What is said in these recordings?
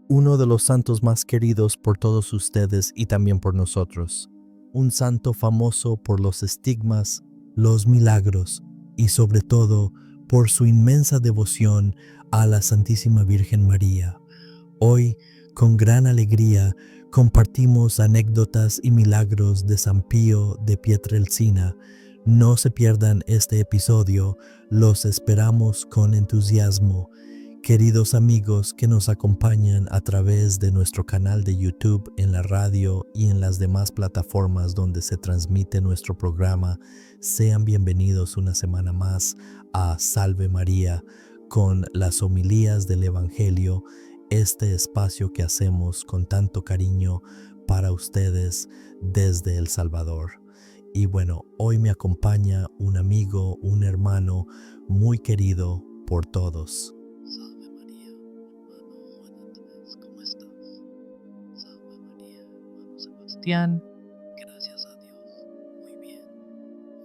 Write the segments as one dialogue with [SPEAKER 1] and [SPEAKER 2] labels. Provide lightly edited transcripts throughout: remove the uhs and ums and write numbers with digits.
[SPEAKER 1] uno de los santos más queridos por todos ustedes y también por nosotros. Un santo famoso por los estigmas, los milagros y sobre todo por su inmensa devoción a la Santísima Virgen María. Hoy, con gran alegría, compartimos anécdotas y milagros de San Pío de Pietrelcina. No se pierdan este episodio, los esperamos con entusiasmo. Queridos amigos que nos acompañan a través de nuestro canal de YouTube, en la radio y en las demás plataformas donde se transmite nuestro programa, sean bienvenidos una semana más a Salve María con las homilías del Evangelio, este espacio que hacemos con tanto cariño para ustedes desde El Salvador. Y bueno, hoy me acompaña un amigo, un hermano muy querido por todos.
[SPEAKER 2] Salve María, hermano Juan Andrés, ¿cómo estás? Salve María, hermano Sebastián, gracias a Dios, muy bien.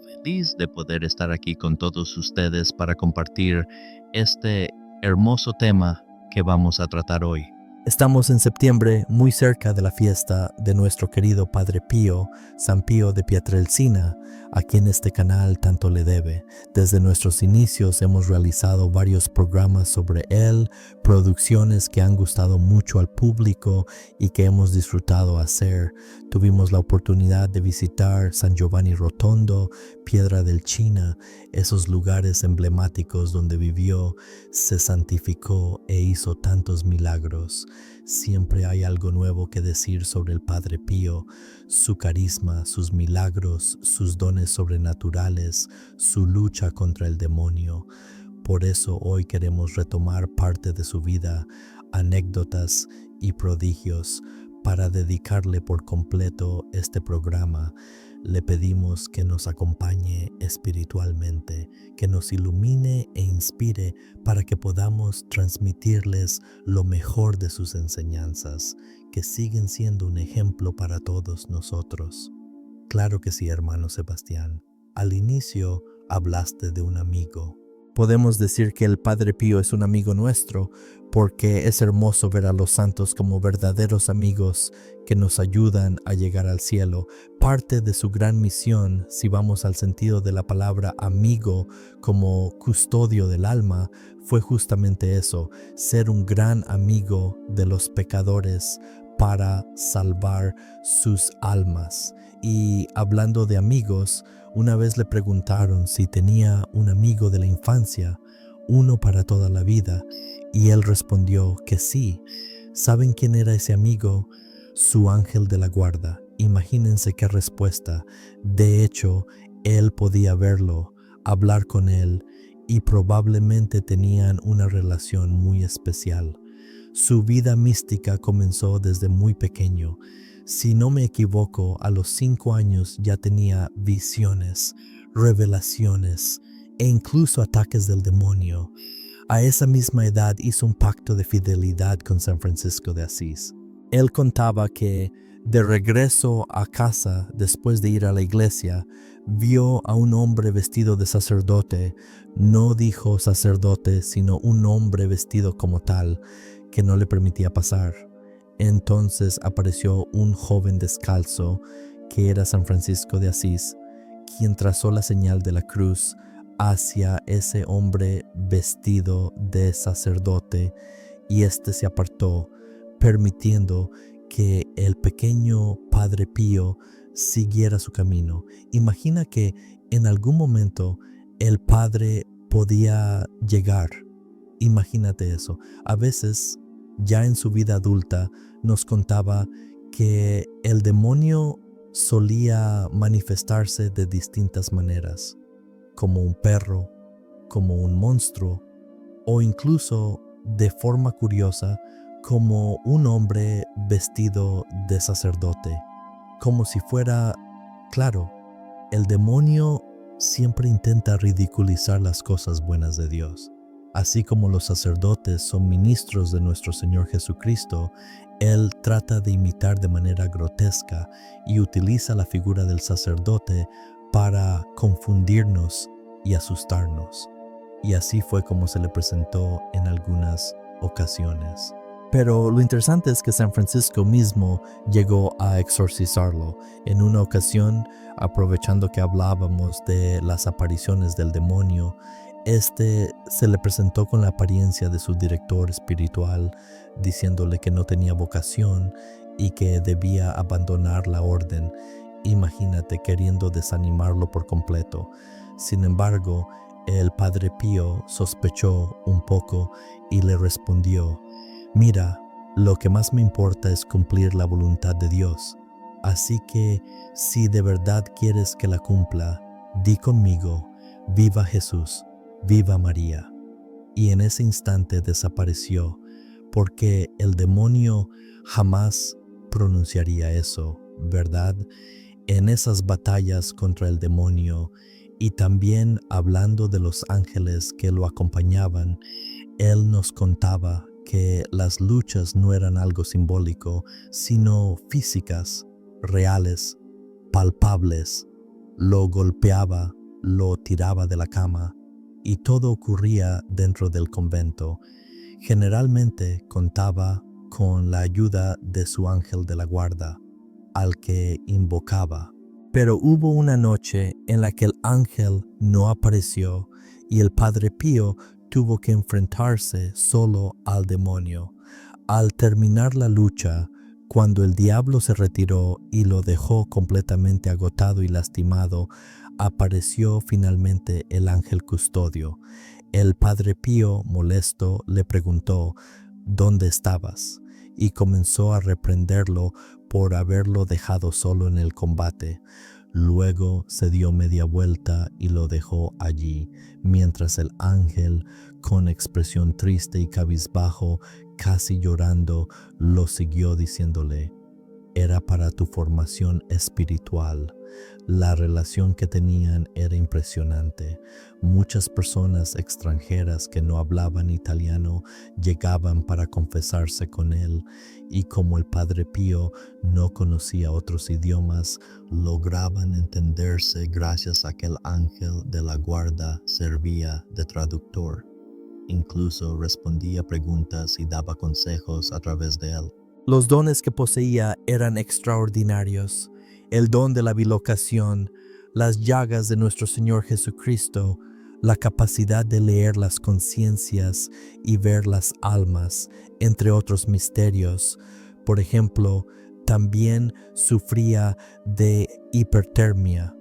[SPEAKER 2] Feliz de poder estar aquí con todos ustedes para compartir este hermoso tema que vamos a tratar hoy.
[SPEAKER 1] Estamos en septiembre, muy cerca de la fiesta de nuestro querido Padre Pío, San Pío de Pietrelcina, a quien este canal tanto le debe. Desde nuestros inicios hemos realizado varios programas sobre él, producciones que han gustado mucho al público y que hemos disfrutado hacer. Tuvimos la oportunidad de visitar San Giovanni Rotondo, Piedra del China, esos lugares emblemáticos donde vivió, se santificó e hizo tantos milagros. Siempre hay algo nuevo que decir sobre el Padre Pío, su carisma, sus milagros, sus dones sobrenaturales, su lucha contra el demonio. Por eso hoy queremos retomar parte de su vida, anécdotas y prodigios, para dedicarle por completo este programa. Le pedimos que nos acompañe espiritualmente, que nos ilumine e inspire para que podamos transmitirles lo mejor de sus enseñanzas, que siguen siendo un ejemplo para todos nosotros. Claro que sí, hermano Sebastián. Al inicio hablaste de un amigo. Podemos decir que el Padre Pío es un amigo nuestro porque es hermoso ver a los santos como verdaderos amigos que nos ayudan a llegar al cielo. Parte de su gran misión, si vamos al sentido de la palabra amigo como custodio del alma, fue justamente eso, ser un gran amigo de los pecadores para salvar sus almas. Y hablando de amigos, una vez le preguntaron si tenía un amigo de la infancia, uno para toda la vida, y él respondió que sí. ¿Saben quién era ese amigo? Su ángel de la guarda. Imagínense qué respuesta. De hecho, él podía verlo, hablar con él, y probablemente tenían una relación muy especial. Su vida mística comenzó desde muy pequeño. Si no me equivoco, a los 5 años ya tenía visiones, revelaciones e incluso ataques del demonio. A esa misma edad hizo un pacto de fidelidad con San Francisco de Asís. Él contaba que de regreso a casa después de ir a la iglesia, vio a un hombre vestido de sacerdote. No dijo sacerdote, sino un hombre vestido como tal, que no le permitía pasar. Entonces apareció un joven descalzo, que era San Francisco de Asís, quien trazó la señal de la cruz hacia ese hombre vestido de sacerdote, y éste se apartó, permitiendo que el pequeño Padre Pío siguiera su camino. Imagina que en algún momento el Padre podía llegar. Imagínate eso. A veces, ya en su vida adulta, nos contaba que el demonio solía manifestarse de distintas maneras, como un perro, como un monstruo, o incluso, de forma curiosa, como un hombre vestido de sacerdote, como si fuera, claro, el demonio siempre intenta ridiculizar las cosas buenas de Dios. Así como los sacerdotes son ministros de nuestro Señor Jesucristo, Él trata de imitar de manera grotesca y utiliza la figura del sacerdote para confundirnos y asustarnos. Y así fue como se le presentó en algunas ocasiones. Pero lo interesante es que San Francisco mismo llegó a exorcizarlo. En una ocasión, aprovechando que hablábamos de las apariciones del demonio, este se le presentó con la apariencia de su director espiritual, diciéndole que no tenía vocación y que debía abandonar la orden. Imagínate, queriendo desanimarlo por completo. Sin embargo, el Padre Pío sospechó un poco y le respondió: mira, lo que más me importa es cumplir la voluntad de Dios. Así que, si de verdad quieres que la cumpla, di conmigo: viva Jesús, viva María. Y en ese instante desapareció, porque el demonio jamás pronunciaría eso, ¿verdad? En esas batallas contra el demonio y también hablando de los ángeles que lo acompañaban, él nos contaba que las luchas no eran algo simbólico, sino físicas, reales, palpables. Lo golpeaba, lo tiraba de la cama, y todo ocurría dentro del convento. Generalmente contaba con la ayuda de su ángel de la guarda, al que invocaba. Pero hubo una noche en la que el ángel no apareció y el Padre Pío tuvo que enfrentarse solo al demonio. Al terminar la lucha, cuando el diablo se retiró y lo dejó completamente agotado y lastimado, apareció finalmente el ángel custodio. El Padre Pío, molesto, le preguntó: ¿dónde estabas? Y comenzó a reprenderlo por haberlo dejado solo en el combate. Luego se dio media vuelta y lo dejó allí, mientras el ángel, con expresión triste y cabizbajo, casi llorando, lo siguió diciéndole: era para tu formación espiritual. La relación que tenían era impresionante. Muchas personas extranjeras que no hablaban italiano llegaban para confesarse con él, y como el Padre Pío no conocía otros idiomas, lograban entenderse gracias a que el ángel de la guarda servía de traductor. Incluso respondía preguntas y daba consejos a través de él. Los dones que poseía eran extraordinarios. El don de la bilocación, las llagas de nuestro Señor Jesucristo, la capacidad de leer las conciencias y ver las almas, entre otros misterios. Por ejemplo, también sufría de hipertermia,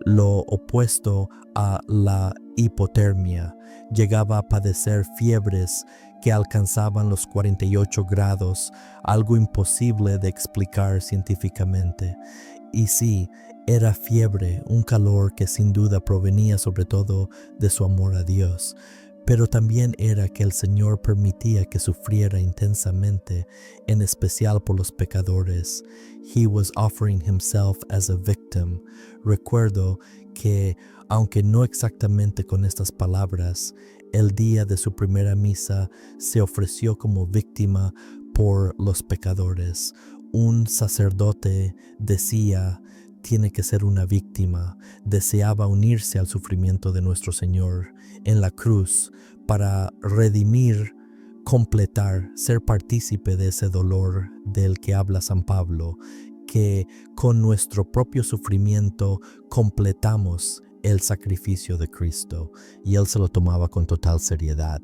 [SPEAKER 1] lo opuesto a la hipotermia. Llegaba a padecer fiebres que alcanzaban los 48 grados, algo imposible de explicar científicamente. Y sí, era fiebre, un calor que sin duda provenía sobre todo de su amor a Dios, pero también era que el Señor permitía que sufriera intensamente, en especial por los pecadores. He was offering himself as a victim. Recuerdo que, aunque no exactamente con estas palabras, el día de su primera misa se ofreció como víctima por los pecadores. Un sacerdote decía: tiene que ser una víctima. Deseaba unirse al sufrimiento de nuestro Señor en la cruz para redimir, completar, ser partícipe de ese dolor del que habla San Pablo, que con nuestro propio sufrimiento completamos el sacrificio de Cristo, y él se lo tomaba con total seriedad.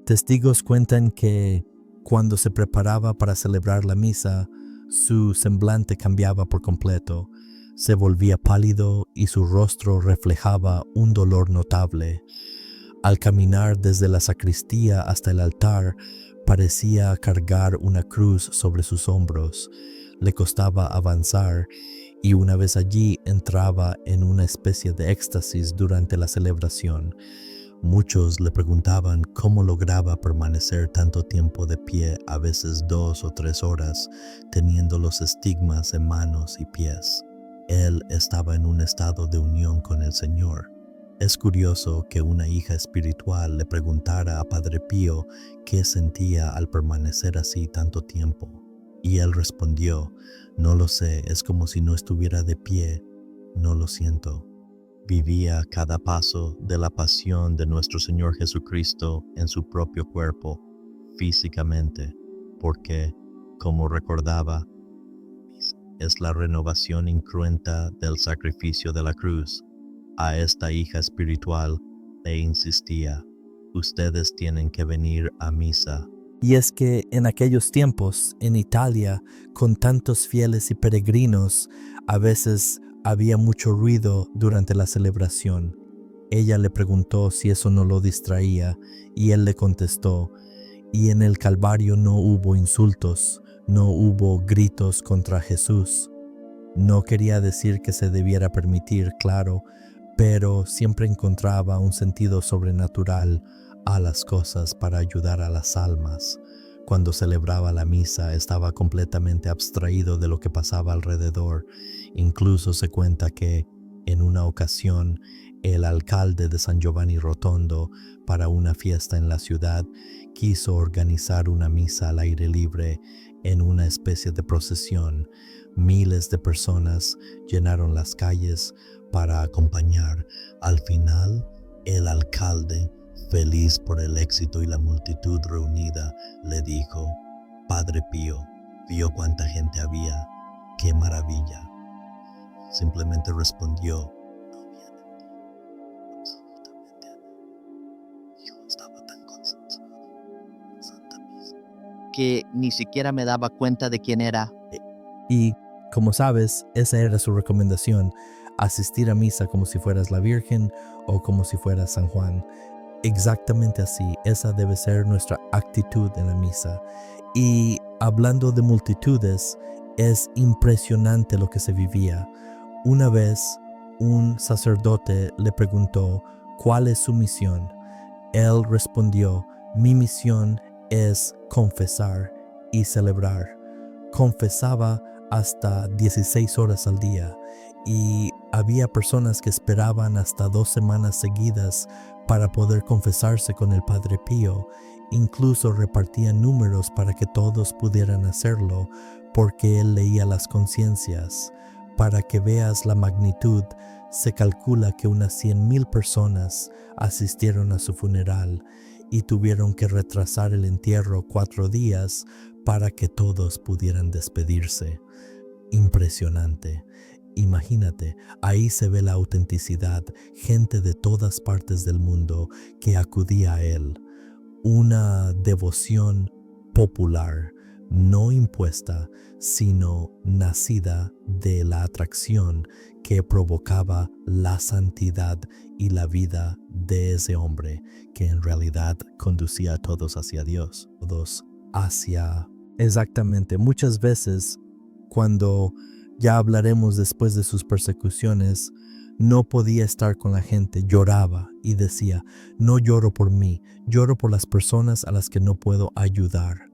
[SPEAKER 1] Testigos cuentan que cuando se preparaba para celebrar la misa, su semblante cambiaba por completo. Se volvía pálido y su rostro reflejaba un dolor notable. Al caminar desde la sacristía hasta el altar, parecía cargar una cruz sobre sus hombros. Le costaba avanzar, y una vez allí entraba en una especie de éxtasis durante la celebración. Muchos le preguntaban cómo lograba permanecer tanto tiempo de pie, a veces 2 o 3 horas, teniendo los estigmas en manos y pies. Él estaba en un estado de unión con el Señor. Es curioso que una hija espiritual le preguntara a Padre Pío qué sentía al permanecer así tanto tiempo. Y él respondió: no lo sé, es como si no estuviera de pie, no lo siento. Vivía cada paso de la pasión de nuestro Señor Jesucristo en su propio cuerpo, físicamente, porque, como recordaba, es la renovación incruenta del sacrificio de la cruz. A esta hija espiritual le insistía: ustedes tienen que venir a misa. Y es que en aquellos tiempos, en Italia, con tantos fieles y peregrinos, a veces había mucho ruido durante la celebración. Ella le preguntó si eso no lo distraía, y él le contestó: y en el Calvario no hubo insultos, no hubo gritos contra Jesús. No quería decir que se debiera permitir, claro, pero siempre encontraba un sentido sobrenatural a las cosas para ayudar a las almas. Cuando celebraba la misa estaba completamente abstraído de lo que pasaba alrededor. Incluso se cuenta que, en una ocasión, el alcalde de San Giovanni Rotondo, para una fiesta en la ciudad, quiso organizar una misa al aire libre en una especie de procesión. Miles de personas llenaron las calles para acompañar. Al final, el alcalde, feliz por el éxito y la multitud reunida, le dijo: Padre Pío, ¿vio cuánta gente había? ¡Qué maravilla! Simplemente respondió: no vi a nadie, absolutamente a nadie. Yo estaba tan concentrado en Santa Misa
[SPEAKER 2] que ni siquiera me daba cuenta de quién era.
[SPEAKER 1] Y, como sabes, esa era su recomendación: asistir a misa como si fueras la Virgen o como si fueras San Juan. Exactamente así, esa debe ser nuestra actitud en la misa. Y hablando de multitudes, es impresionante lo que se vivía. Una vez, un sacerdote le preguntó: ¿cuál es su misión? Él respondió: mi misión es confesar y celebrar. Confesaba hasta 16 horas al día, y había personas que esperaban hasta 2 semanas seguidas para poder confesarse con el Padre Pío. Incluso repartían números para que todos pudieran hacerlo, porque él leía las conciencias. Para que veas la magnitud, se calcula que unas 100,000 personas asistieron a su funeral y tuvieron que retrasar el entierro 4 días para que todos pudieran despedirse. Impresionante. Imagínate, ahí se ve la autenticidad, gente de todas partes del mundo que acudía a él. Una devoción popular, no impuesta, sino nacida de la atracción que provocaba la santidad y la vida de ese hombre, que en realidad conducía a todos hacia Dios, todos hacia... Exactamente, muchas veces, cuando ya hablaremos después de sus persecuciones, no podía estar con la gente, lloraba y decía: no lloro por mí, lloro por las personas a las que no puedo ayudar.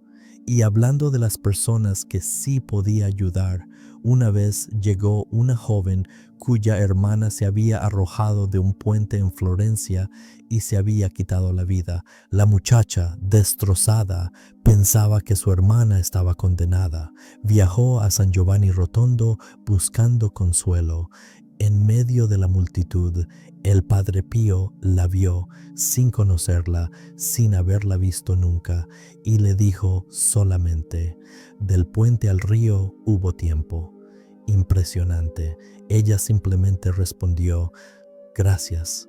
[SPEAKER 1] Y hablando de las personas que sí podía ayudar, una vez llegó una joven cuya hermana se había arrojado de un puente en Florencia y se había quitado la vida. La muchacha, destrozada, pensaba que su hermana estaba condenada. Viajó a San Giovanni Rotondo buscando consuelo. En medio de la multitud, el Padre Pío la vio sin conocerla, sin haberla visto nunca, y le dijo solamente: del puente al río hubo tiempo. Impresionante. Ella simplemente respondió: gracias.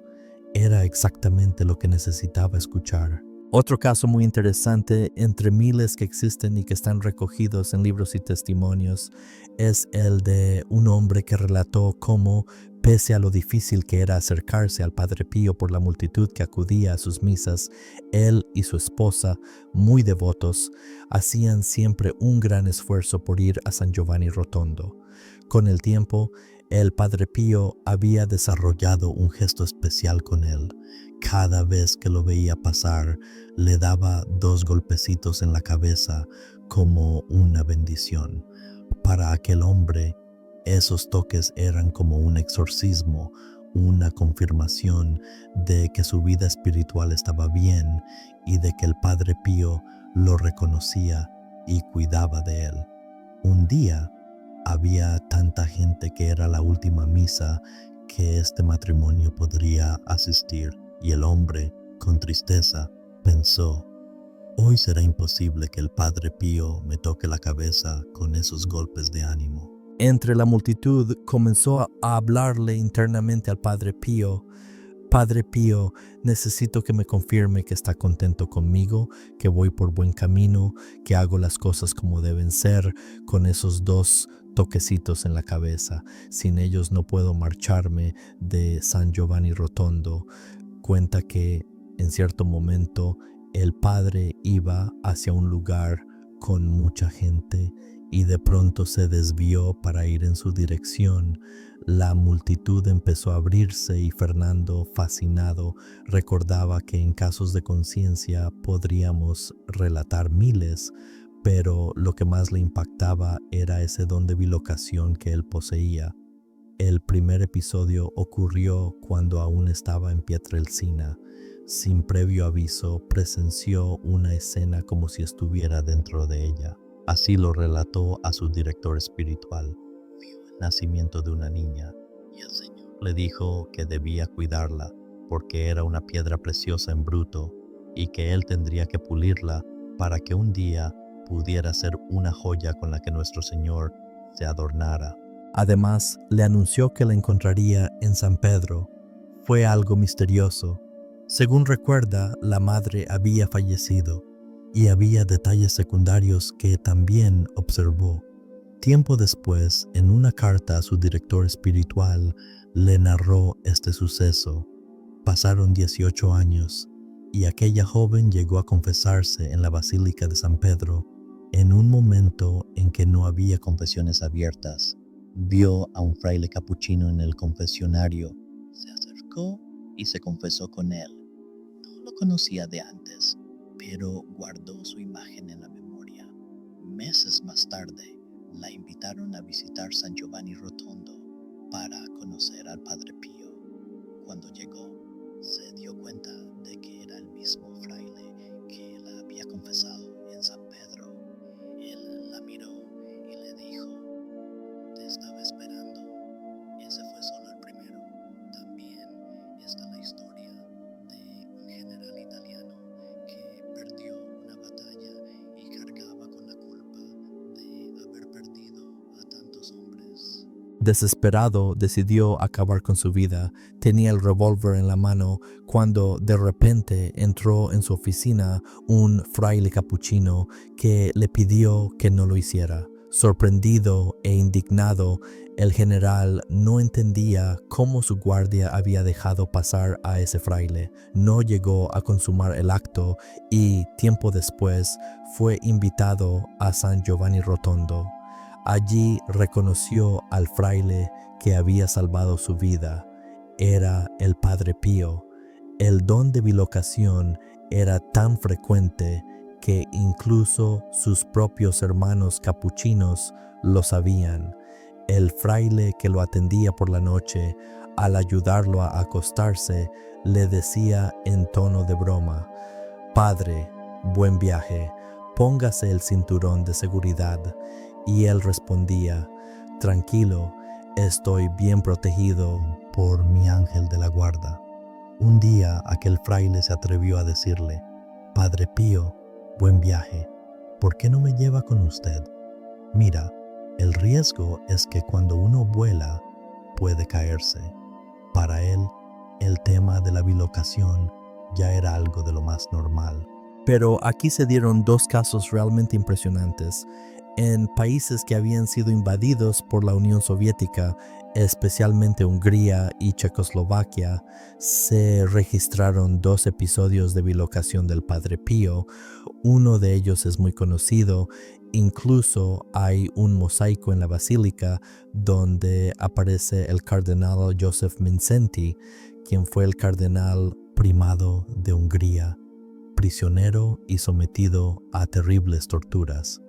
[SPEAKER 1] Era exactamente lo que necesitaba escuchar. Otro caso muy interesante, entre miles que existen y que están recogidos en libros y testimonios, es el de un hombre que relató cómo, pese a lo difícil que era acercarse al Padre Pío por la multitud que acudía a sus misas, él y su esposa, muy devotos, hacían siempre un gran esfuerzo por ir a San Giovanni Rotondo. Con el tiempo, el Padre Pío había desarrollado un gesto especial con él. Cada vez que lo veía pasar, le daba 2 golpecitos en la cabeza como una bendición. Para aquel hombre, esos toques eran como un exorcismo, una confirmación de que su vida espiritual estaba bien y de que el Padre Pío lo reconocía y cuidaba de él. Un día, había tanta gente que era la última misa que este matrimonio podría asistir, y el hombre, con tristeza, pensó: Hoy será imposible que el Padre Pío me toque la cabeza con esos golpes de ánimo. Entre la multitud comenzó a hablarle internamente al Padre Pío. Padre Pío, necesito que me confirme que está contento conmigo, que voy por buen camino, que hago las cosas como deben ser, con esos 2 toquecitos en la cabeza. Sin ellos no puedo marcharme de San Giovanni Rotondo. Cuenta que en cierto momento el padre iba hacia un lugar con mucha gente y de pronto se desvió para ir en su dirección. La multitud empezó a abrirse y Fernando, fascinado, recordaba que en casos de conciencia podríamos relatar miles, pero lo que más le impactaba era ese don de bilocación que él poseía. El primer episodio ocurrió cuando aún estaba en Pietrelcina. Sin previo aviso, presenció una escena como si estuviera dentro de ella. Así lo relató a su director espiritual. Vio el nacimiento de una niña y el Señor le dijo que debía cuidarla porque era una piedra preciosa en bruto y que él tendría que pulirla para que un día pudiera ser una joya con la que nuestro Señor se adornara. Además, le anunció que la encontraría en San Pedro. Fue algo misterioso. Según recuerda, la madre había fallecido y había detalles secundarios que también observó. Tiempo después, en una carta a su director espiritual, le narró este suceso. Pasaron 18 años y aquella joven llegó a confesarse en la Basílica de San Pedro. En un momento en que no había confesiones abiertas, vio a un fraile capuchino en el confesionario. Se acercó y se confesó con él. No lo conocía de antes, pero guardó su imagen en la memoria. Meses más tarde, la invitaron a visitar San Giovanni Rotondo para conocer al Padre Pío. Cuando llegó, se dio cuenta de que era el mismo fraile que la había confesado en San Pedro. Él la miró y le dijo: "Te estaba esperando". Ese fue solo el primero. También está la historia de un general italiano que perdió una batalla y cargaba con la culpa de haber perdido a tantos hombres. Desesperado, decidió acabar con su vida. Tenía el revólver en la mano cuando de repente entró en su oficina un fraile capuchino que le pidió que no lo hiciera. Sorprendido e indignado, el general no entendía cómo su guardia había dejado pasar a ese fraile. No llegó a consumar el acto y tiempo después fue invitado a San Giovanni Rotondo. Allí reconoció al fraile que había salvado su vida. Era el Padre Pío. El don de bilocación era tan frecuente que incluso sus propios hermanos capuchinos lo sabían. El fraile que lo atendía por la noche, al ayudarlo a acostarse, le decía en tono de broma: "Padre, buen viaje, póngase el cinturón de seguridad". Y él respondía: "Tranquilo, estoy bien protegido por mi ángel de la guarda". Un día aquel fraile se atrevió a decirle: "Padre Pío, buen viaje, ¿por qué no me lleva con usted? Mira, el riesgo es que cuando uno vuela puede caerse". Para él, el tema de la bilocación ya era algo de lo más normal. Pero aquí se dieron 2 casos realmente impresionantes. En países que habían sido invadidos por la Unión Soviética, especialmente Hungría y Checoslovaquia, se registraron 2 episodios de bilocación del Padre Pío. Uno de ellos es muy conocido. Incluso hay un mosaico en la basílica donde aparece el cardenal Joseph Mindszenty, quien fue el cardenal primado de Hungría, prisionero y sometido a terribles torturas.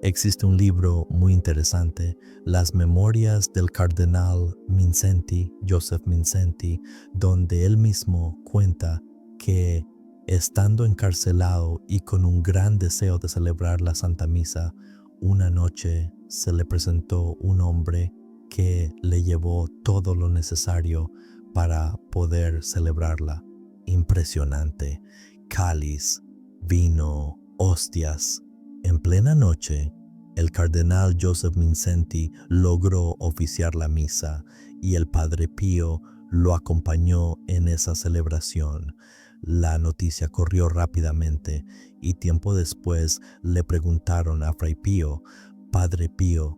[SPEAKER 1] Existe un libro muy interesante, Las Memorias del Cardenal Mindszenty, Joseph Mindszenty, donde él mismo cuenta que, estando encarcelado y con un gran deseo de celebrar la Santa Misa, una noche se le presentó un hombre que le llevó todo lo necesario para poder celebrarla. Impresionante. Cáliz, vino, Hostias. En plena noche, el cardenal Joseph Mindszenty logró oficiar la misa y el Padre Pío lo acompañó en esa celebración. La noticia corrió rápidamente y tiempo después le preguntaron a Fray Pío: Padre Pío,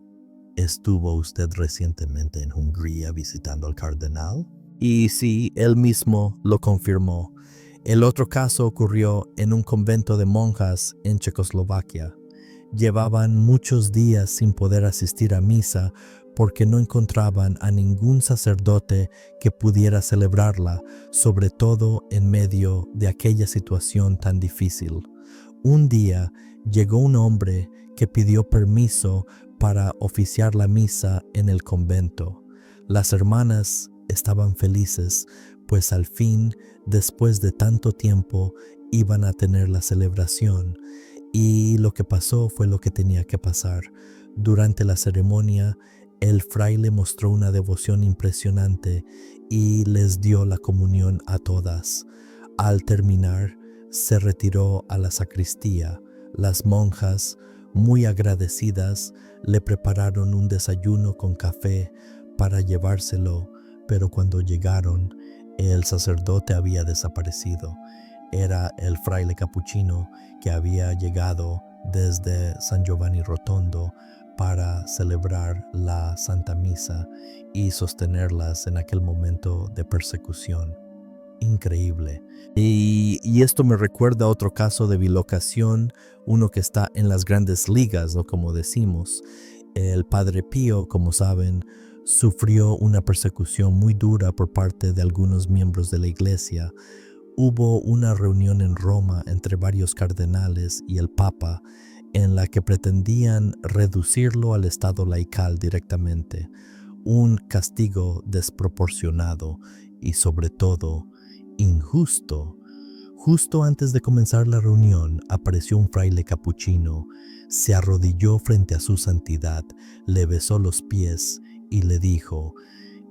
[SPEAKER 1] ¿estuvo usted recientemente en Hungría visitando al cardenal? Y sí, él mismo lo confirmó. El otro caso ocurrió en un convento de monjas en Checoslovaquia. Llevaban muchos días sin poder asistir a misa porque no encontraban a ningún sacerdote que pudiera celebrarla, sobre todo en medio de aquella situación tan difícil. Un día llegó un hombre que pidió permiso para oficiar la misa en el convento. Las hermanas estaban felices, pues al fin, después de tanto tiempo, iban a tener la celebración. Y lo que pasó fue lo que tenía que pasar. Durante la ceremonia, el fraile mostró una devoción impresionante y les dio la comunión a todas. Al terminar, se retiró a la sacristía. Las monjas, muy agradecidas, le prepararon un desayuno con café para llevárselo, pero cuando llegaron, el sacerdote había desaparecido. Era el fraile capuchino que había llegado desde San Giovanni Rotondo para celebrar la Santa Misa y sostenerlas en aquel momento de persecución. Increíble. Y esto me recuerda a otro caso de bilocación, uno que está en las grandes ligas, ¿no? Como decimos. El Padre Pío, como saben, sufrió una persecución muy dura por parte de algunos miembros de la Iglesia. Hubo una reunión en Roma entre varios cardenales y el Papa en la que pretendían reducirlo al estado laical directamente, un castigo desproporcionado y sobre todo injusto. Justo antes de comenzar la reunión apareció un fraile capuchino, se arrodilló frente a su santidad, le besó los pies y le dijo: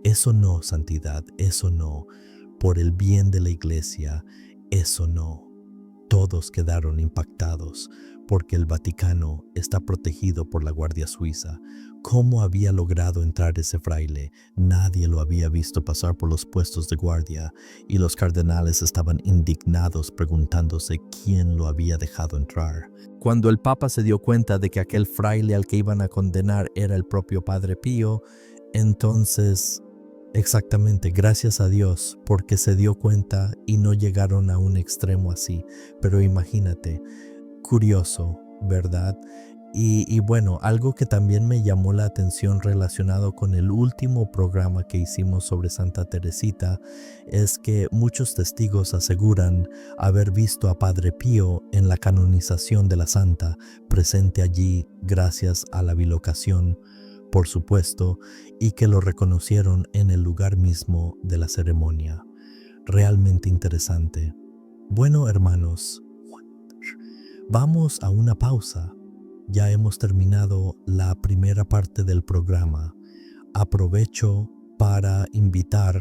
[SPEAKER 1] eso no, santidad, eso no. Por el bien de la iglesia, eso no. Todos quedaron impactados porque el Vaticano está protegido por la Guardia Suiza. ¿Cómo había logrado entrar ese fraile? Nadie lo había visto pasar por los puestos de guardia y los cardenales estaban indignados preguntándose quién lo había dejado entrar. Cuando el Papa se dio cuenta de que aquel fraile al que iban a condenar era el propio Padre Pío, entonces... Exactamente, gracias a Dios, porque se dio cuenta y no llegaron a un extremo así. Pero imagínate, curioso, ¿verdad? Y bueno, algo que también me llamó la atención relacionado con el último programa que hicimos sobre Santa Teresita es que muchos testigos aseguran haber visto a Padre Pío en la canonización de la santa, presente allí gracias a la bilocación, por supuesto, y que lo reconocieron en el lugar mismo de la ceremonia. Realmente interesante. Bueno, hermanos, vamos a una pausa. Ya hemos terminado la primera parte del programa. Aprovecho para invitar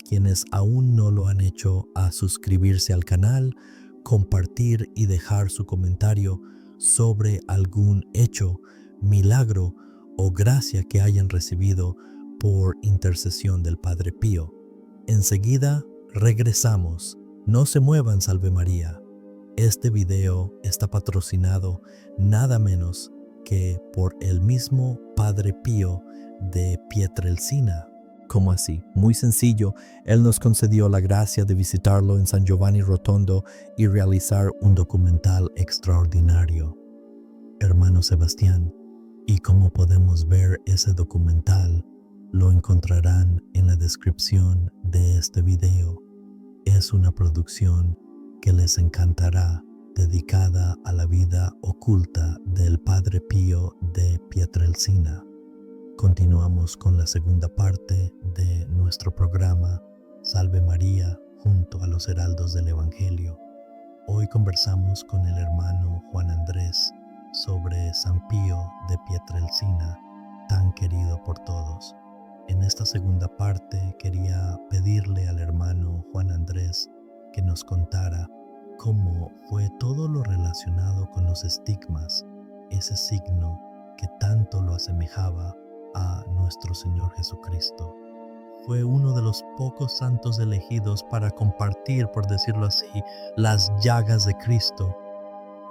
[SPEAKER 1] quienes aún no lo han hecho a suscribirse al canal, compartir y dejar su comentario sobre algún hecho, milagro o gracia que hayan recibido por intercesión del Padre Pío. Enseguida regresamos. No se muevan, Salve María. Este video está patrocinado nada menos que por el mismo Padre Pío de Pietrelcina. ¿Cómo así? Muy sencillo, él nos concedió la gracia de visitarlo en San Giovanni Rotondo y realizar un documental extraordinario. Hermano Sebastián, y como podemos ver ese documental, lo encontrarán en la descripción de este video. Es una producción que les encantará, dedicada a la vida oculta del Padre Pío de Pietrelcina. Continuamos con la segunda parte de nuestro programa Salve María junto a los heraldos del Evangelio. Hoy conversamos con el hermano Juan Andrés sobre San Pío de Pietrelcina, tan querido por todos. En esta segunda parte quería pedirle al hermano Juan Andrés que nos contara como fue todo lo relacionado con los estigmas, ese signo que tanto lo asemejaba a nuestro Señor Jesucristo. Fue uno de los pocos santos elegidos para compartir, por decirlo así, las llagas de Cristo.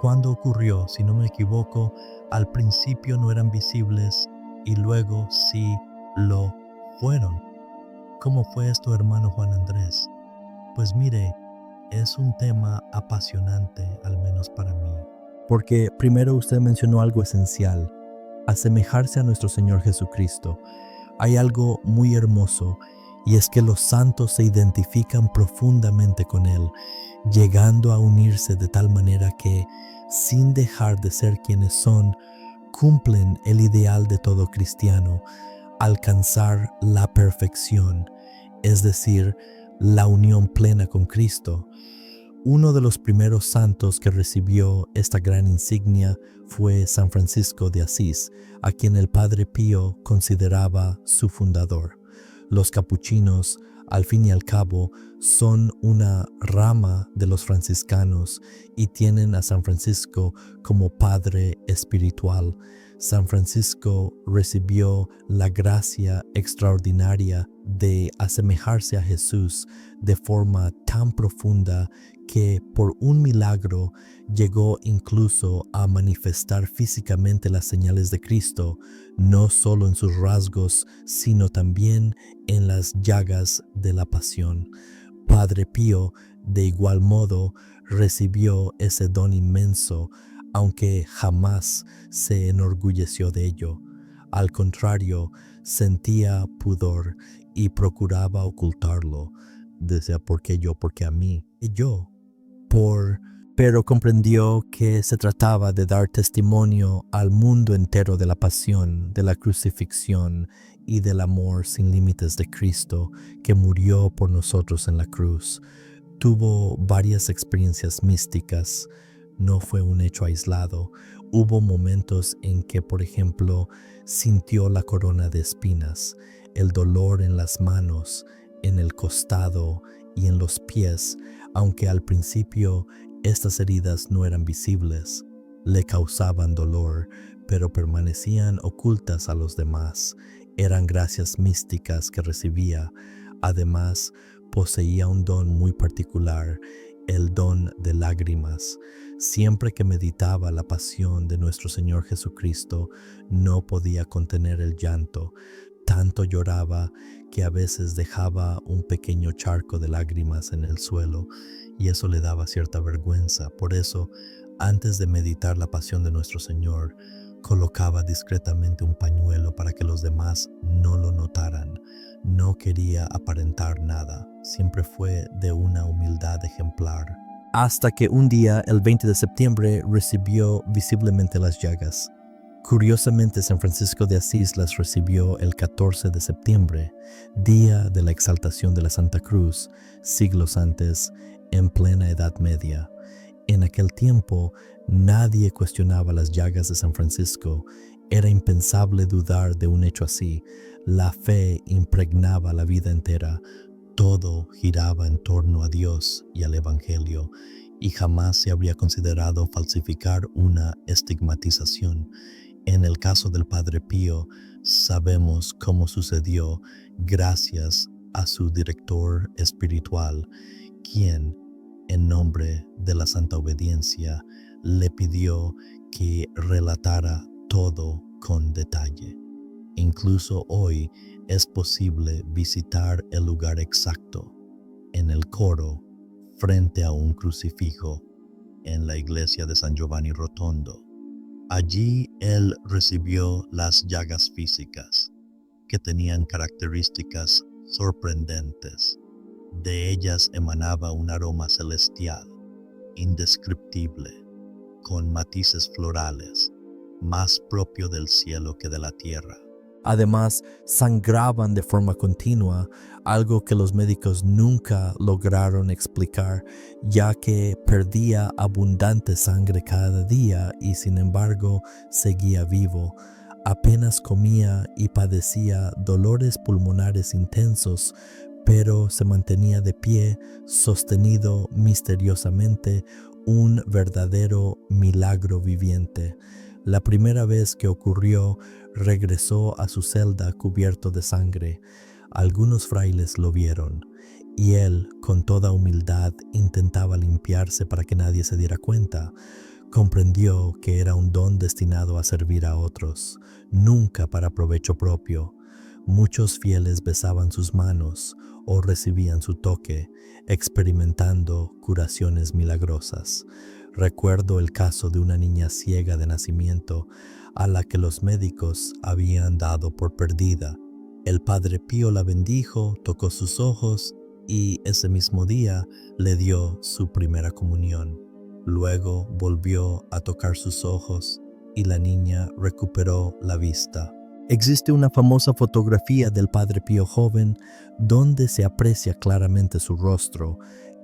[SPEAKER 1] Cuando ocurrió, si no me equivoco, al principio no eran visibles y luego sí lo fueron. ¿Cómo fue esto, hermano Juan Andrés? Pues mire, es un tema apasionante, al menos para mí. Porque primero usted mencionó algo esencial, asemejarse a nuestro Señor Jesucristo. Hay algo muy hermoso, y es que los santos se identifican profundamente con Él, llegando a unirse de tal manera que, sin dejar de ser quienes son, cumplen el ideal de todo cristiano, alcanzar la perfección, es decir, la unión plena con Cristo. Uno de los primeros santos que recibió esta gran insignia fue San Francisco de Asís, a quien el Padre Pío consideraba su fundador. Los capuchinos, al fin y al cabo, son una rama de los franciscanos y tienen a San Francisco como padre espiritual. San Francisco recibió la gracia extraordinaria de asemejarse a Jesús de forma tan profunda que por un milagro llegó incluso a manifestar físicamente las señales de Cristo, no solo en sus rasgos, sino también en las llagas de la pasión. Padre Pío, de igual modo, recibió ese don inmenso, aunque jamás se enorgulleció de ello. Al contrario, sentía pudor y procuraba ocultarlo. Decía, ¿por qué yo? Porque a mí. Y yo. Pero comprendió que se trataba de dar testimonio al mundo entero de la pasión, de la crucifixión y del amor sin límites de Cristo, que murió por nosotros en la cruz. Tuvo varias experiencias místicas. No fue un hecho aislado. Hubo momentos en que, por ejemplo, sintió la corona de espinas, el dolor en las manos, en el costado y en los pies, aunque al principio estas heridas no eran visibles. Le causaban dolor, pero permanecían ocultas a los demás. Eran gracias místicas que recibía. Además, poseía un don muy particular, el don de lágrimas. Siempre que meditaba la pasión de nuestro Señor Jesucristo, no podía contener el llanto. Tanto lloraba que a veces dejaba un pequeño charco de lágrimas en el suelo, y eso le daba cierta vergüenza. Por eso, antes de meditar la pasión de nuestro Señor, colocaba discretamente un pañuelo para que los demás no lo notaran. No quería aparentar nada. Siempre fue de una humildad ejemplar. Hasta que un día, el 20 de septiembre, recibió visiblemente las llagas. Curiosamente, San Francisco de Asís las recibió el 14 de septiembre, día de la exaltación de la Santa Cruz, siglos antes, en plena Edad Media. En aquel tiempo, nadie cuestionaba las llagas de San Francisco. Era impensable dudar de un hecho así. La fe impregnaba la vida entera. Todo giraba en torno a Dios y al Evangelio, y jamás se habría considerado falsificar una estigmatización. En el caso del Padre Pío, sabemos cómo sucedió gracias a su director espiritual, quien, en nombre de la santa obediencia, le pidió que relatara todo con detalle. Incluso hoy es posible visitar el lugar exacto, en el coro, frente a un crucifijo, en la iglesia de San Giovanni Rotondo. Allí él recibió las llagas físicas, que tenían características sorprendentes. De ellas emanaba un aroma celestial, indescriptible, con matices florales, más propio del cielo que de la tierra. Además, sangraban de forma continua, algo que los médicos nunca lograron explicar, ya que perdía abundante sangre cada día y sin embargo seguía vivo. Apenas comía y padecía dolores pulmonares intensos, pero se mantenía de pie, sostenido misteriosamente, un verdadero milagro viviente. La primera vez que ocurrió, regresó a su celda cubierto de sangre. Algunos frailes lo vieron, y él, con toda humildad, intentaba limpiarse para que nadie se diera cuenta. Comprendió que era un don destinado a servir a otros, nunca para provecho propio. Muchos fieles besaban sus manos o recibían su toque, experimentando curaciones milagrosas. Recuerdo el caso de una niña ciega de nacimiento a la que los médicos habían dado por perdida. El Padre Pío la bendijo, tocó sus ojos y ese mismo día le dio su primera comunión. Luego volvió a tocar sus ojos y la niña recuperó la vista. Existe una famosa fotografía del Padre Pío joven donde se aprecia claramente su rostro.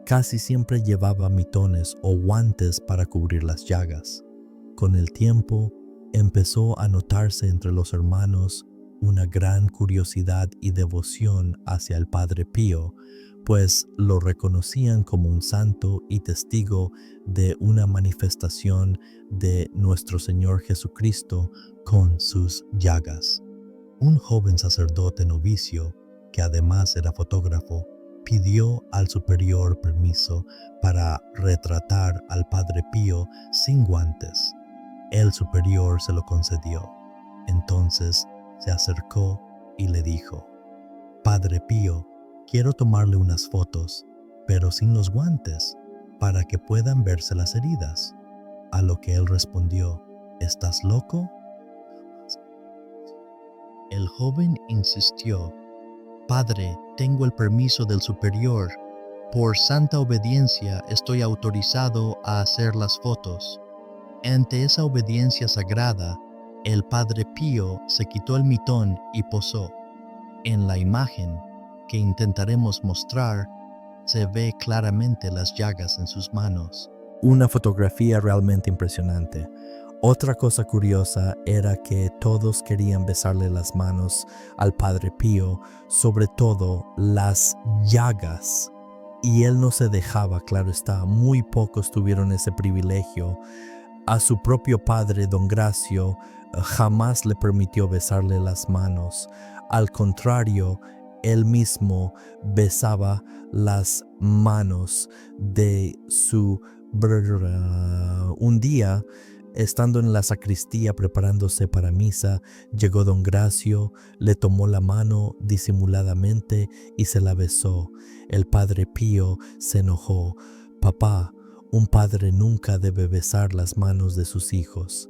[SPEAKER 1] Casi siempre llevaba mitones o guantes para cubrir las llagas. Con el tiempo, empezó a notarse entre los hermanos una gran curiosidad y devoción hacia el Padre Pío, pues lo reconocían como un santo y testigo de una manifestación de nuestro Señor Jesucristo con sus llagas. Un joven sacerdote novicio, que además era fotógrafo, pidió al superior permiso para retratar al Padre Pío sin guantes. El superior se lo concedió. Entonces se acercó y le dijo: Padre Pío, quiero tomarle unas fotos, pero sin los guantes, para que puedan verse las heridas. A lo que él respondió: ¿Estás loco? El joven insistió: Padre, tengo el permiso del superior. Por santa obediencia estoy autorizado a hacer las fotos. Ante esa obediencia sagrada, el Padre Pío se quitó el mitón y posó. En la imagen que intentaremos mostrar, se ve claramente las llagas en sus manos. Una fotografía realmente impresionante. Otra cosa curiosa era que todos querían besarle las manos al Padre Pío, sobre todo las llagas. Y él no se dejaba, claro está, muy pocos tuvieron ese privilegio. A su propio padre, don Gracio, jamás le permitió besarle las manos. Al contrario, él mismo besaba las manos de su brother. Un día, estando en la sacristía preparándose para misa, llegó don Gracio, le tomó la mano disimuladamente y se la besó. El Padre Pío se enojó. Papá, un padre nunca debe besar las manos de sus hijos.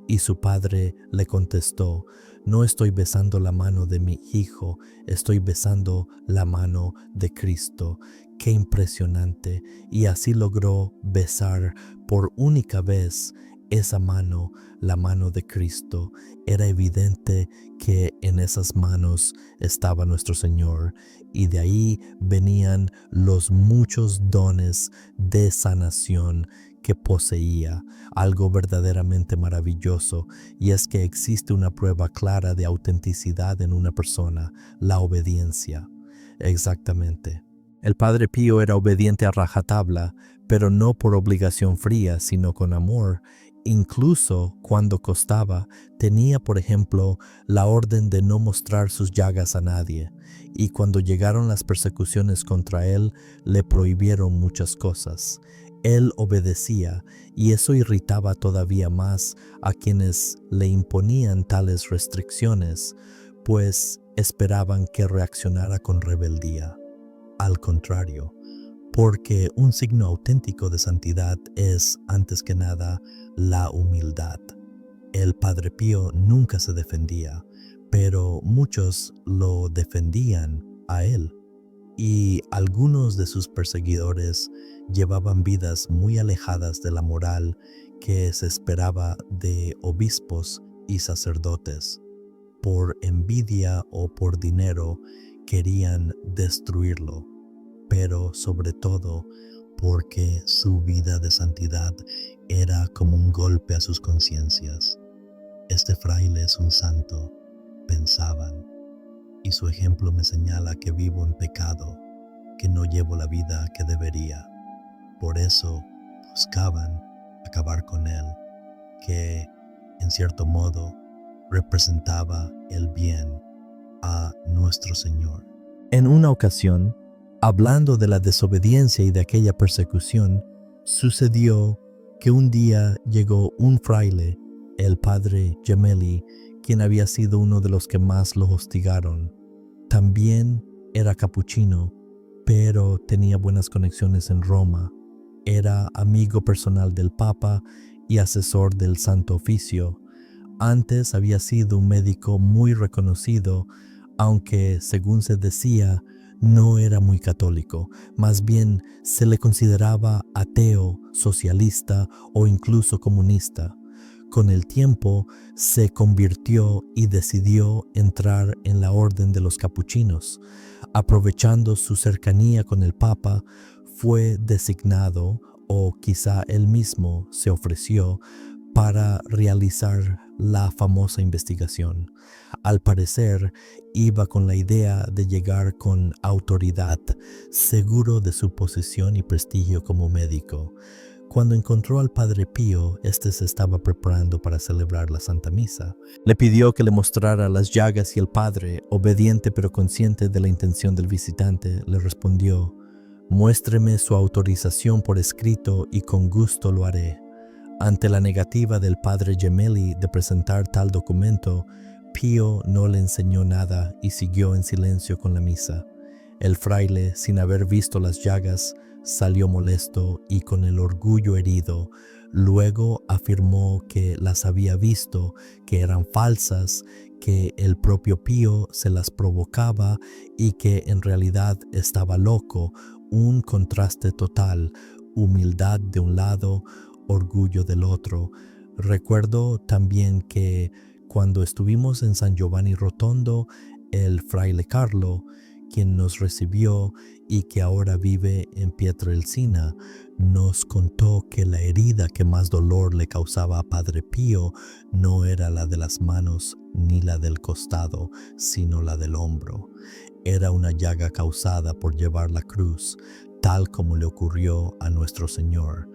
[SPEAKER 1] Y su padre le contestó: no estoy besando la mano de mi hijo, estoy besando la mano de Cristo. ¡Qué impresionante! Y así logró besar por única vez esa mano, la mano de Cristo. Era evidente que en esas manos estaba nuestro Señor, y de ahí venían los muchos dones de sanación que poseía. Algo verdaderamente maravilloso, y es que existe una prueba clara de autenticidad en una persona: la obediencia. Exactamente. El Padre Pío era obediente a rajatabla, pero no por obligación fría, sino con amor. Incluso cuando costaba, tenía, por ejemplo, la orden de no mostrar sus llagas a nadie, y cuando llegaron las persecuciones contra él, le prohibieron muchas cosas. Él obedecía, y eso irritaba todavía más a quienes le imponían tales restricciones, pues esperaban que reaccionara con rebeldía. Al contrario, porque un signo auténtico de santidad es, antes que nada, la humildad. El Padre Pío nunca se defendía, pero muchos lo defendían a él, y algunos de sus perseguidores llevaban vidas muy alejadas de la moral que se esperaba de obispos y sacerdotes. Por envidia o por dinero querían destruirlo, pero sobre todo porque su vida de santidad era como un golpe a sus conciencias. Este fraile es un santo, pensaban, y su ejemplo me señala que vivo en pecado. que no llevo la vida que debería. Por eso buscaban acabar con él, que en cierto modo representaba el bien a nuestro Señor. En una ocasión, hablando de la desobediencia y de aquella persecución, sucedió que un día llegó un fraile, el padre Gemelli, quien había sido uno de los que más lo hostigaron. También era capuchino, pero tenía buenas conexiones en Roma. Era amigo personal del Papa y asesor del Santo Oficio. Antes había sido un médico muy reconocido, aunque, según se decía, no era muy católico. Más bien se le consideraba ateo, socialista o incluso comunista. Con el tiempo se convirtió y decidió entrar en la orden de los capuchinos. Aprovechando su cercanía con el Papa, fue designado, o quizá él mismo se ofreció, para realizar la famosa investigación. Al parecer, iba con la idea de llegar con autoridad, seguro de su posición y prestigio como médico. Cuando encontró al Padre Pío, este se estaba preparando para celebrar la Santa Misa. Le pidió que le mostrara las llagas y el Padre, obediente pero consciente de la intención del visitante, le respondió: «Muéstreme su autorización por escrito y con gusto lo haré». Ante la negativa del padre Gemelli de presentar tal documento, Pío no le enseñó nada y siguió en silencio con la misa. El fraile, sin haber visto las llagas, salió molesto y con el orgullo herido. Luego afirmó que las había visto, que eran falsas, que el propio Pío se las provocaba y que en realidad estaba loco. Un contraste total, humildad de un lado, orgullo del otro. Recuerdo también que cuando estuvimos en San Giovanni Rotondo, el fraile Carlo, quien nos recibió y que ahora vive en Pietrelcina, nos contó que la herida que más dolor le causaba a Padre Pío no era la de las manos ni la del costado, sino la del hombro. Era una llaga causada por llevar la cruz, tal como le ocurrió a nuestro Señor.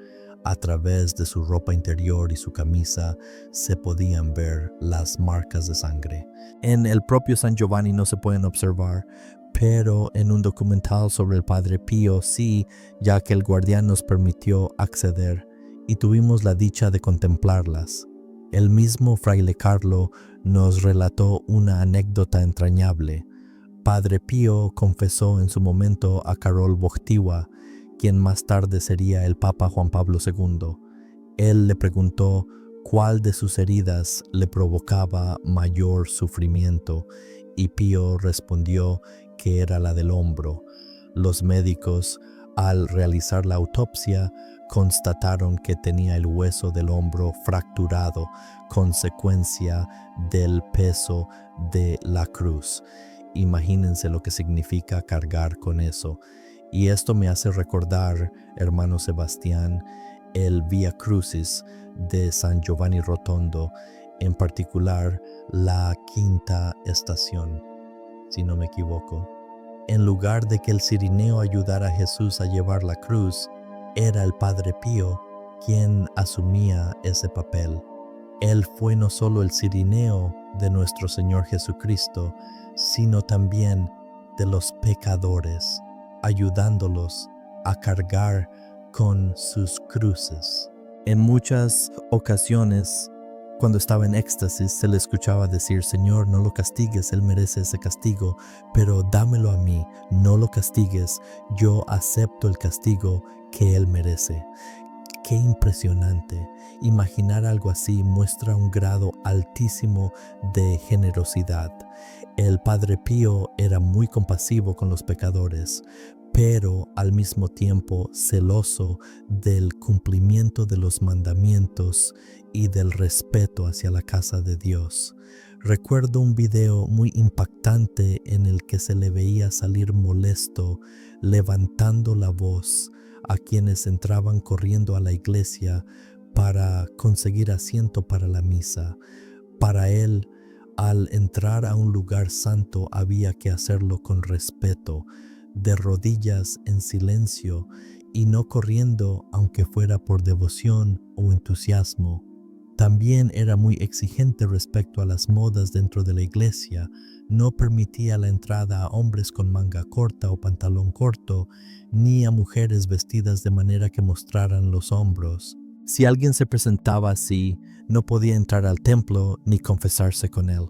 [SPEAKER 1] A través de su ropa interior y su camisa se podían ver las marcas de sangre. En el propio San Giovanni no se pueden observar, pero en un documental sobre el Padre Pío sí, ya que el guardián nos permitió acceder y tuvimos la dicha de contemplarlas. El mismo fraile Carlo nos relató una anécdota entrañable. Padre Pío confesó en su momento a Karol Wojtyła, quien más tarde sería el Papa Juan Pablo II. Él le preguntó cuál de sus heridas le provocaba mayor sufrimiento y Pío respondió que era la del hombro. Los médicos, al realizar la autopsia, constataron que tenía el hueso del hombro fracturado, consecuencia del peso de la cruz. Imagínense lo que significa cargar con eso. Y esto me hace recordar, hermano Sebastián, el Vía Crucis de San Giovanni Rotondo, en particular la quinta estación, si no me equivoco. En lugar de que el cirineo ayudara a Jesús a llevar la cruz, era el Padre Pío quien asumía ese papel. Él fue no solo el cirineo de nuestro Señor Jesucristo, sino también de los pecadores, ayudándolos a cargar con sus cruces. En muchas ocasiones, cuando estaba en éxtasis, se le escuchaba decir: Señor, no lo castigues, Él merece ese castigo, pero dámelo a mí, no lo castigues, yo acepto el castigo que Él merece. Qué impresionante. Imaginar algo así muestra un grado altísimo de generosidad. El Padre Pío era muy compasivo con los pecadores, pero al mismo tiempo celoso del cumplimiento de los mandamientos y del respeto hacia la casa de Dios. Recuerdo un video muy impactante en el que se le veía salir molesto, levantando la voz a quienes entraban corriendo a la iglesia para conseguir asiento para la misa. Para él, al entrar a un lugar santo había que hacerlo con respeto, de rodillas en silencio y no corriendo aunque fuera por devoción o entusiasmo. También era muy exigente respecto a las modas dentro de la iglesia. No permitía la entrada a hombres con manga corta o pantalón corto, ni a mujeres vestidas de manera que mostraran los hombros. Si alguien se presentaba así, no podía entrar al templo ni confesarse con él.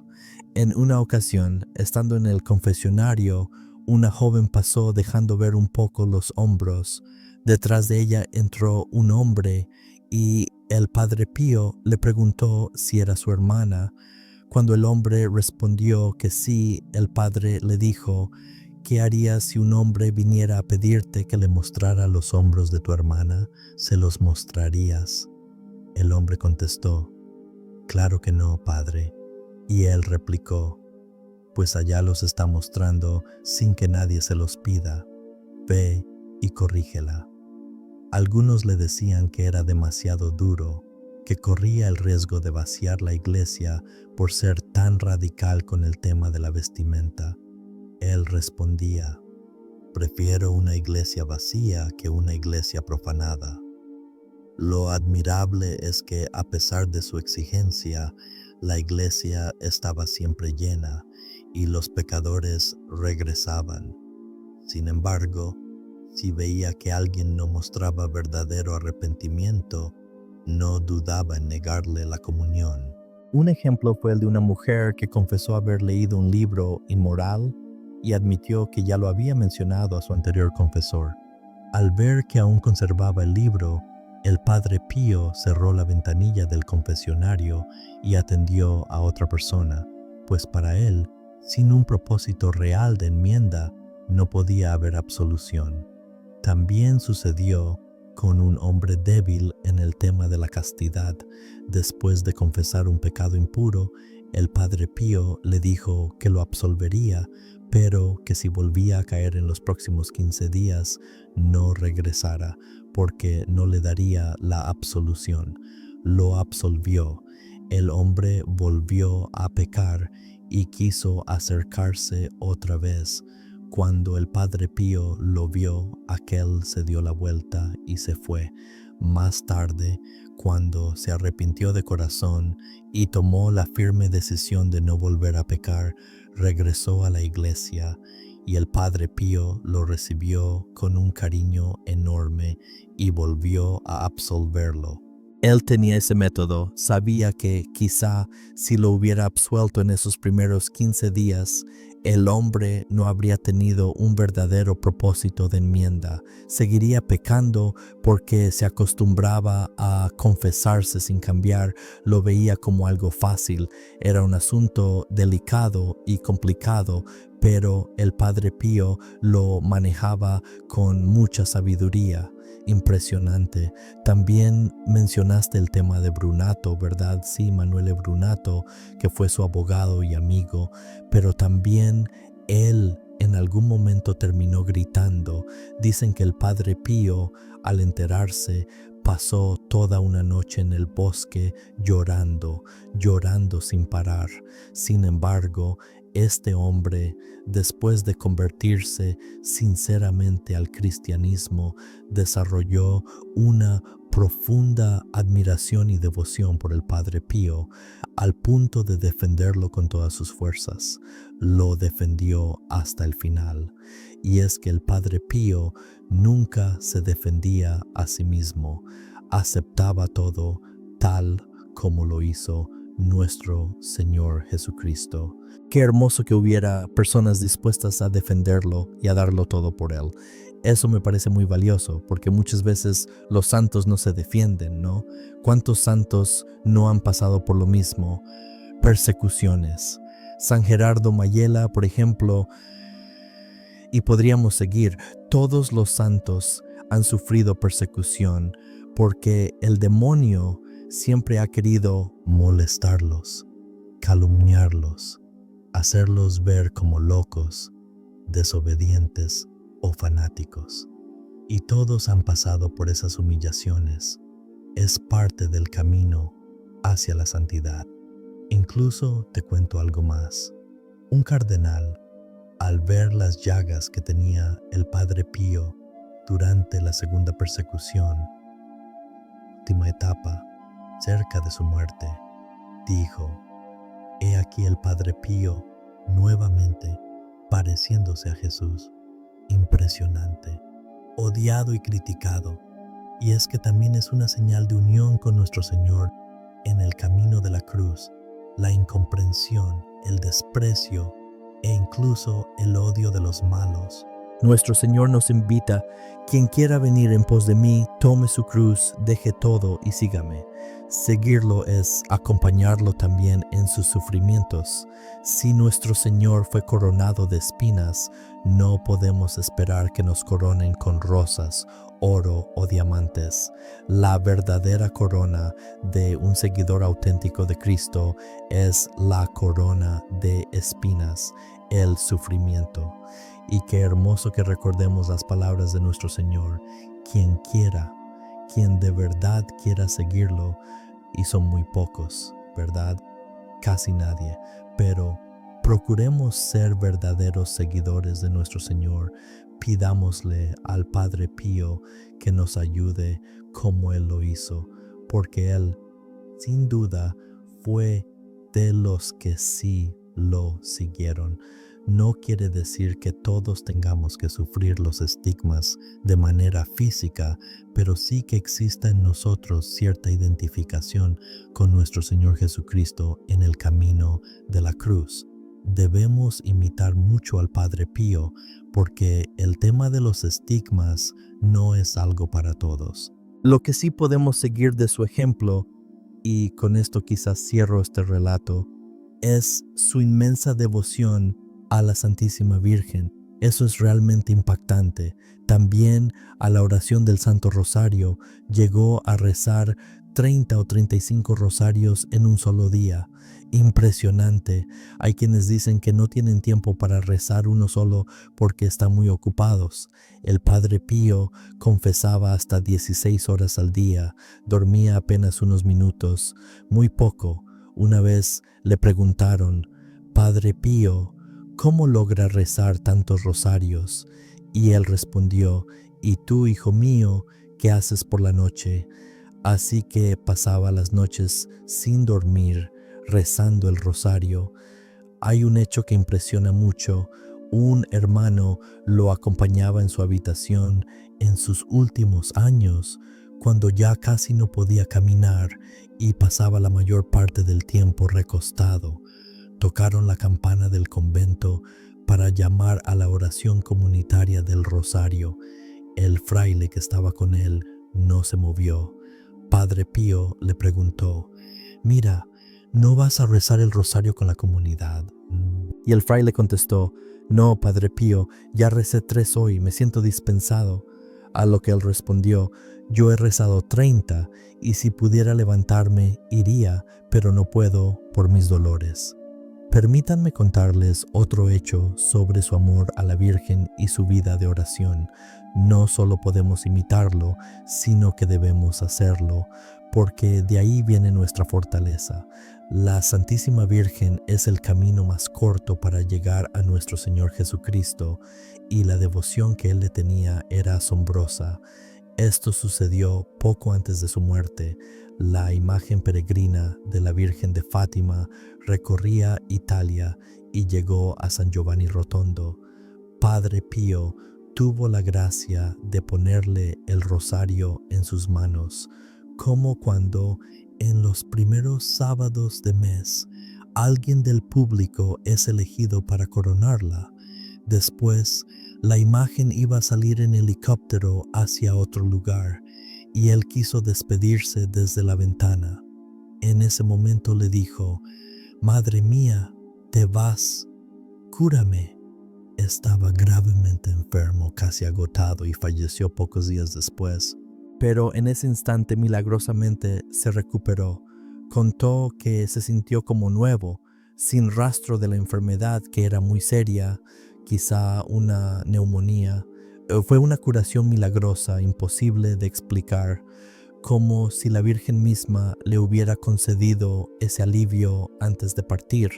[SPEAKER 1] En una ocasión, estando en el confesionario, una joven pasó dejando ver un poco los hombros. Detrás de ella entró un hombre y el Padre Pío le preguntó si era su hermana. Cuando el hombre respondió que sí, el padre le dijo: ¿qué harías si un hombre viniera a pedirte que le mostrara los hombros de tu hermana? ¿Se los mostrarías? El hombre contestó: claro que no, padre. Y él replicó: pues allá los está mostrando sin que nadie se los pida. Ve y corrígela. Algunos le decían que era demasiado duro, que corría el riesgo de vaciar la iglesia por ser tan radical con el tema de la vestimenta. Él respondía: prefiero una iglesia vacía que una iglesia profanada. Lo admirable es que, a pesar de su exigencia, la iglesia estaba siempre llena y los pecadores regresaban. Sin embargo, si veía que alguien no mostraba verdadero arrepentimiento, no dudaba en negarle la comunión. Un ejemplo fue el de una mujer que confesó haber leído un libro inmoral y admitió que ya lo había mencionado a su anterior confesor. Al ver que aún conservaba el libro, el Padre Pío cerró la ventanilla del confesionario y atendió a otra persona, pues para él, sin un propósito real de enmienda, no podía haber absolución. También sucedió con un hombre débil en el tema de la castidad. Después de confesar un pecado impuro, el Padre Pío le dijo que lo absolvería, pero que si volvía a caer en los próximos 15 días, no regresara, porque no le daría la absolución. Lo absolvió. El hombre volvió a pecar y quiso acercarse otra vez. Cuando el Padre Pío lo vio, aquel se dio la vuelta y se fue. Más tarde, cuando se arrepintió de corazón y tomó la firme decisión de no volver a pecar, regresó a la iglesia y el Padre Pío lo recibió con un cariño enorme y volvió a absolverlo. Él tenía ese método, sabía que quizá si lo hubiera absuelto en esos primeros 15 días, el hombre no habría tenido un verdadero propósito de enmienda. Seguiría pecando porque se acostumbraba a confesarse sin cambiar, lo veía como algo fácil. Era un asunto delicado y complicado, pero el Padre Pío lo manejaba con mucha sabiduría. Impresionante. También mencionaste el tema de Brunato, ¿verdad? Sí, Manuel Brunato, que fue su abogado y amigo, pero también él en algún momento terminó gritando. Dicen que el Padre Pío, al enterarse, pasó toda una noche en el bosque llorando sin parar. Sin embargo, este hombre, después de convertirse sinceramente al cristianismo, desarrolló una profunda admiración y devoción por el Padre Pío, al punto de defenderlo con todas sus fuerzas. Lo defendió hasta el final. Y es que el Padre Pío nunca se defendía a sí mismo, aceptaba todo tal como lo hizo nuestro Señor Jesucristo. Qué hermoso que hubiera personas dispuestas a defenderlo y a darlo todo por él. Eso me parece muy valioso, porque muchas veces los santos no se defienden, ¿no? ¿Cuántos santos no han pasado por lo mismo? Persecuciones. San Gerardo Mayela, por ejemplo, y podríamos seguir. Todos los santos han sufrido persecución porque el demonio siempre ha querido molestarlos, calumniarlos, hacerlos ver como locos, desobedientes o fanáticos. Y todos han pasado por esas humillaciones. Es parte del camino hacia la santidad. Incluso te cuento algo más. Un cardenal Al ver las llagas que tenía el Padre Pío durante la segunda persecución, última etapa, cerca de su muerte, dijo: «He aquí el Padre Pío nuevamente pareciéndose a Jesús». Impresionante, odiado y criticado. Y es que también es una señal de unión con nuestro Señor en el camino de la cruz, la incomprensión, el desprecio e incluso el odio de los malos. Nuestro Señor nos invita: quien quiera venir en pos de mí, tome su cruz, deje todo y sígame. Seguirlo es acompañarlo también en sus sufrimientos. Si nuestro Señor fue coronado de espinas, no podemos esperar que nos coronen con rosas, oro o diamantes. La verdadera corona de un seguidor auténtico de Cristo es la corona de espinas, el sufrimiento. Y qué hermoso que recordemos las palabras de nuestro Señor: quien quiera, quien de verdad quiera seguirlo, y son muy pocos, ¿verdad? Casi nadie, pero procuremos ser verdaderos seguidores de nuestro Señor. Pidámosle al Padre Pío que nos ayude como Él lo hizo, porque Él, sin duda, fue de los que sí lo siguieron. No quiere decir que todos tengamos que sufrir los estigmas de manera física, pero sí que exista en nosotros cierta identificación con nuestro Señor Jesucristo en el camino de la cruz. Debemos imitar mucho al Padre Pío, porque el tema de los estigmas no es algo para todos. Lo que sí podemos seguir de su ejemplo, y con esto quizás cierro este relato, es su inmensa devoción a la Santísima Virgen. Eso es realmente impactante. También a la oración del Santo Rosario. Llegó a rezar 30 o 35 rosarios en un solo día. Impresionante. Hay quienes dicen que no tienen tiempo para rezar uno solo porque están muy ocupados. El Padre Pío confesaba hasta 16 horas al día, dormía apenas unos minutos, muy poco. Una vez le preguntaron: «Padre Pío, ¿cómo logra rezar tantos rosarios?». Y él respondió: «¿Y tú, hijo mío, qué haces por la noche?». Así que pasaba las noches sin dormir, rezando el rosario. Hay un hecho que impresiona mucho. Un hermano lo acompañaba en su habitación en sus últimos años, cuando ya casi no podía caminar y pasaba la mayor parte del tiempo recostado. Tocaron la campana del convento para llamar a la oración comunitaria del rosario. El fraile que estaba con él no se movió. Padre Pío le preguntó: «Mira, ¿no vas a rezar el rosario con la comunidad?». Y el fraile contestó: «No, Padre Pío, ya recé 3 hoy, me siento dispensado». A lo que él respondió: «Yo he rezado 30 y si pudiera levantarme iría, pero no puedo por mis dolores». Permítanme contarles otro hecho sobre su amor a la Virgen y su vida de oración. No solo podemos imitarlo, sino que debemos hacerlo, porque de ahí viene nuestra fortaleza. La Santísima Virgen es el camino más corto para llegar a nuestro Señor Jesucristo, y la devoción que Él le tenía era asombrosa. Esto sucedió poco antes de su muerte. La imagen peregrina de la Virgen de Fátima recorría Italia y llegó a San Giovanni Rotondo. Padre Pío tuvo la gracia de ponerle el rosario en sus manos, como cuando en los primeros sábados de mes alguien del público es elegido para coronarla. Después, la imagen iba a salir en helicóptero hacia otro lugar y él quiso despedirse desde la ventana. En ese momento le dijo: «Madre mía, te vas, cúrame». Estaba gravemente enfermo, casi agotado, y falleció pocos días después. Pero en ese instante milagrosamente se recuperó. Contó que se sintió como nuevo, sin rastro de la enfermedad, que era muy seria, quizá una neumonía. Fue una curación milagrosa, imposible de explicar, como si la Virgen misma le hubiera concedido ese alivio antes de partir.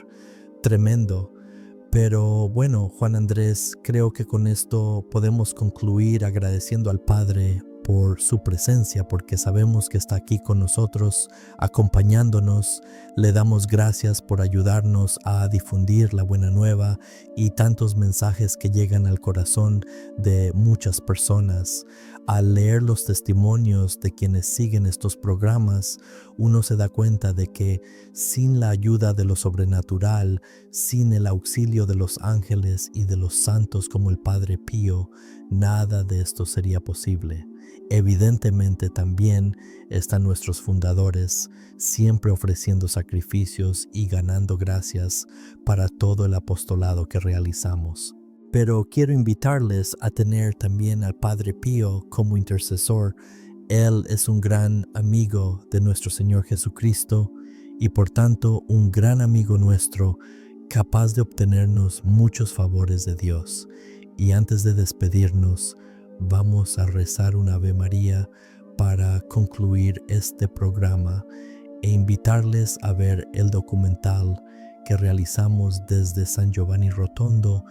[SPEAKER 1] Tremendo. Pero bueno, Juan Andrés, creo que con esto podemos concluir agradeciendo al Padre por su presencia, porque sabemos que está aquí con nosotros, acompañándonos. Le damos gracias por ayudarnos a difundir la buena nueva y tantos mensajes que llegan al corazón de muchas personas. Al leer los testimonios de quienes siguen estos programas, uno se da cuenta de que sin la ayuda de lo sobrenatural, sin el auxilio de los ángeles y de los santos como el Padre Pío, nada de esto sería posible. Evidentemente también están nuestros fundadores, siempre ofreciendo sacrificios y ganando gracias para todo el apostolado que realizamos. Pero quiero invitarles a tener también al Padre Pío como intercesor. Él es un gran amigo de nuestro Señor Jesucristo y por tanto un gran amigo nuestro, capaz de obtenernos muchos favores de Dios. Y antes de despedirnos, vamos a rezar una Ave María para concluir este programa e invitarles a ver el documental que realizamos desde San Giovanni Rotondo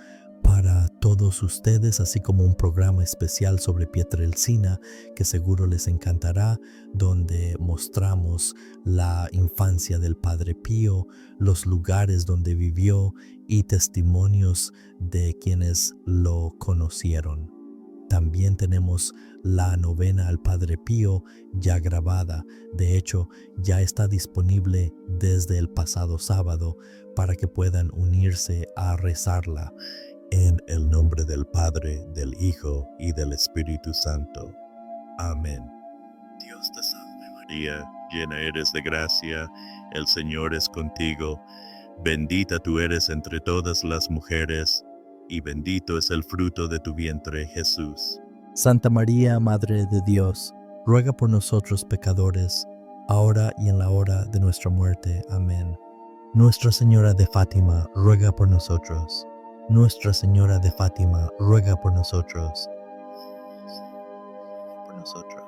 [SPEAKER 1] para todos ustedes, así como un programa especial sobre Pietrelcina que seguro les encantará, donde mostramos la infancia del Padre Pío, los lugares donde vivió y testimonios de quienes lo conocieron. También tenemos la novena al Padre Pío ya grabada. De hecho, ya está disponible desde el pasado sábado para que puedan unirse a rezarla. En el nombre del Padre, del Hijo y del Espíritu Santo. Amén.
[SPEAKER 3] Dios te salve María, llena eres de gracia, el Señor es contigo. Bendita tú eres entre todas las mujeres, y bendito es el fruto de tu vientre, Jesús.
[SPEAKER 1] Santa María, Madre de Dios, ruega por nosotros pecadores, ahora y en la hora de nuestra muerte. Amén. Nuestra Señora de Fátima, ruega por nosotros. Nuestra Señora de Fátima, ruega por nosotros.
[SPEAKER 3] Por nosotros.